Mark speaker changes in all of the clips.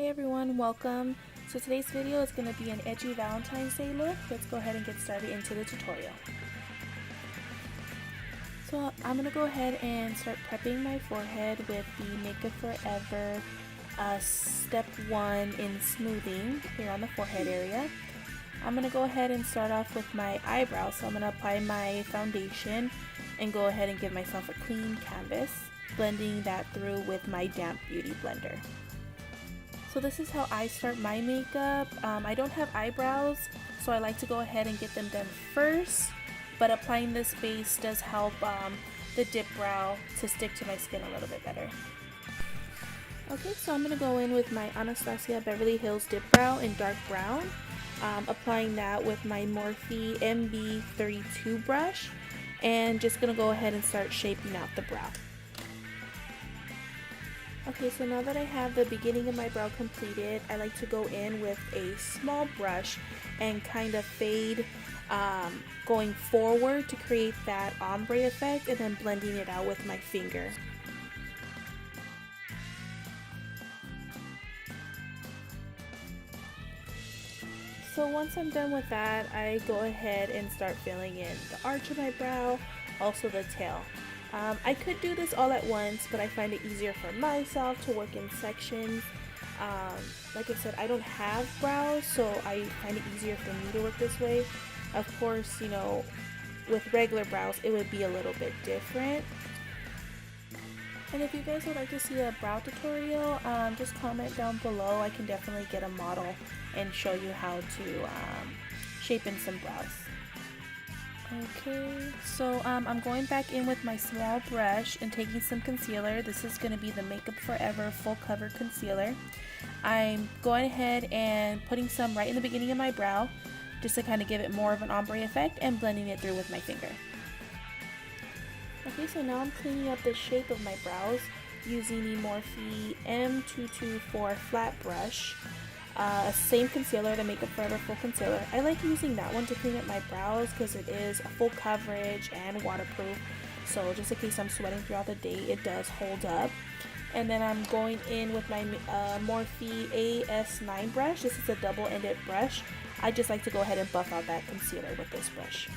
Speaker 1: Hey everyone, welcome. So today's video is going to be an edgy Valentine's Day look. Let's go ahead and get started into the tutorial. So I'm going to go ahead and start prepping my forehead with the Makeup Forever Step 1 in Smoothing here on the forehead area. I'm going to go ahead and start off with my eyebrows. So I'm going to apply my foundation and go ahead and give myself a clean canvas, blending that through with my damp beauty blender. So this is how I start my makeup. I don't have eyebrows, so I like to go ahead and get them done first, but applying this base does help the dip brow to stick to my skin a little bit better. Okay, so I'm going to go in with my Anastasia Beverly Hills Dip Brow in dark brown, applying that with my Morphe MB32 brush, and just going to go ahead and start shaping out the brow. Okay, so now that I have the beginning of my brow completed, I like to go in with a small brush and kind of fade going forward to create that ombre effect, and then blending it out with my finger. So once I'm done with that, I go ahead and start filling in the arch of my brow, also the tail. I could do this all at once, but I find it easier for myself to work in sections. Like I said, I don't have brows, so I find it easier for me to work this way. Of course, you know, with regular brows, it would be a little bit different. And if you guys would like to see a brow tutorial, just comment down below. I can definitely get a model and show you how to shape in some brows. Okay, so I'm going back in with my small brush and taking some concealer. This is going to be the Makeup Forever Full Cover Concealer. I'm going ahead and putting some right in the beginning of my brow, just to kind of give it more of an ombre effect, and blending it through with my finger. Okay, so now I'm cleaning up the shape of my brows using the Morphe M224 flat brush. Same concealer, the Makeup Forever Full Concealer. I like using that one to clean up my brows because it is a full coverage and waterproof. So just in case I'm sweating throughout the day, it does hold up. And then I'm going in with my Morphe AS9 brush. This is a double-ended brush. I just like to go ahead and buff out that concealer with this brush.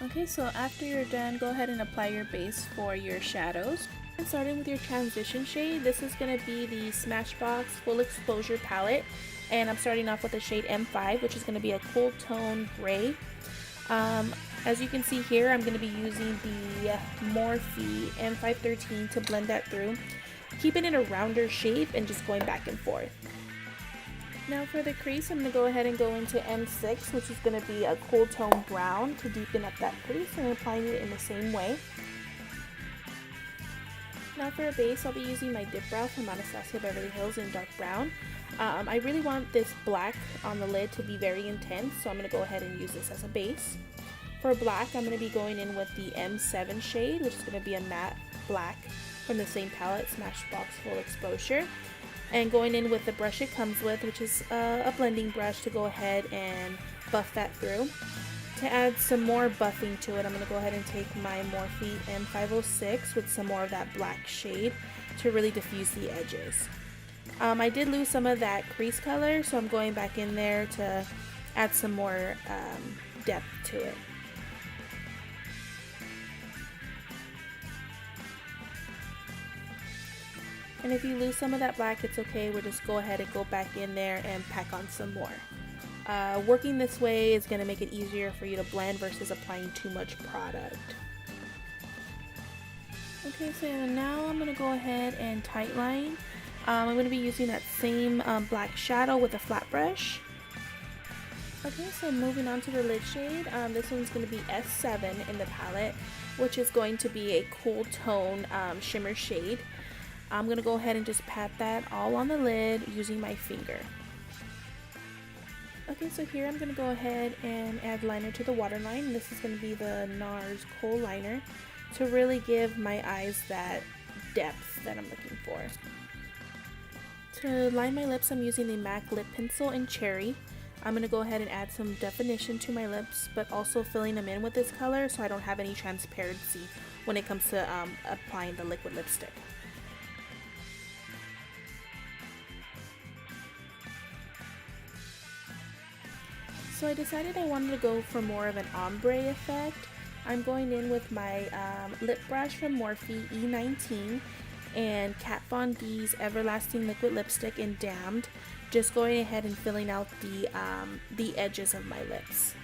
Speaker 1: Okay, so after you're done, go ahead and apply your base for your shadows. And starting with your transition shade, this is going to be the SMASHBOX Full Exposure Palette. And I'm starting off with the shade M5, which is going to be a cool tone gray. As you can see here, I'm going to be using the Morphe M513 to blend that through, keeping it a rounder shape and just going back and forth. Now for the crease, I'm going to go ahead and go into M6, which is going to be a cool tone brown to deepen up that crease, and applying it in the same way. Now for a base, I'll be using my Dip Brow from Anastasia Beverly Hills in dark brown. I really want this black on the lid to be very intense, so I'm going to go ahead and use this as a base. For black, I'm going to be going in with the M7 shade, which is going to be a matte black from the same palette, SMASHBOX Full Exposure. And going in with the brush it comes with, which is a blending brush, to go ahead and buff that through. To add some more buffing to it, I'm going to go ahead and take my Morphe M506 with some more of that black shade to really diffuse the edges. I did lose some of that crease color, so I'm going back in there to add some more depth to it. And if you lose some of that black, it's okay. We'll just go ahead and go back in there and pack on some more. Working this way is going to make it easier for you to blend versus applying too much product. Okay, so now I'm going to go ahead and tightline. I'm going to be using that same black shadow with a flat brush. Okay, so moving on to the lid shade. This one's going to be S7 in the palette, which is going to be a cool tone shimmer shade. I'm going to go ahead and just pat that all on the lid using my finger. Okay, so here I'm going to go ahead and add liner to the waterline. This is going to be the NARS KOHLINER to really give my eyes that depth that I'm looking for. To line my lips, I'm using the MAC lip pencil in Cherry. I'm going to go ahead and add some definition to my lips, but also filling them in with this color so I don't have any transparency when it comes to applying the liquid lipstick. So I decided I wanted to go for more of an ombre effect. I'm going in with my lip brush from Morphe E19 and Kat Von D's Everlasting Liquid Lipstick in Damned, just going ahead and filling out the edges of my lips.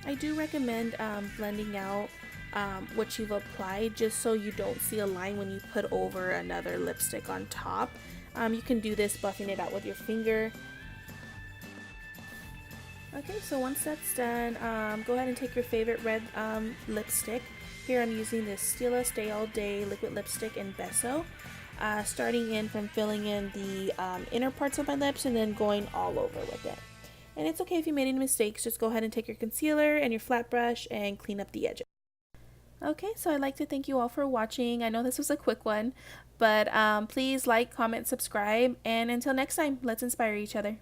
Speaker 1: I do recommend blending out what you've applied just so you don't see a line when you put over another lipstick on top. You can do this buffing it out with your finger. Okay, so once that's done, go ahead and take your favorite red lipstick. Here I'm using this Stila Stay All Day liquid lipstick in Besso. Starting in from filling in the inner parts of my lips and then going all over with it. And it's okay if you made any mistakes, just go ahead and take your concealer and your flat brush and clean up the edges. Okay, so I'd like to thank you all for watching. I know this was a quick one, but please like, comment, subscribe, and until next time, let's inspire each other.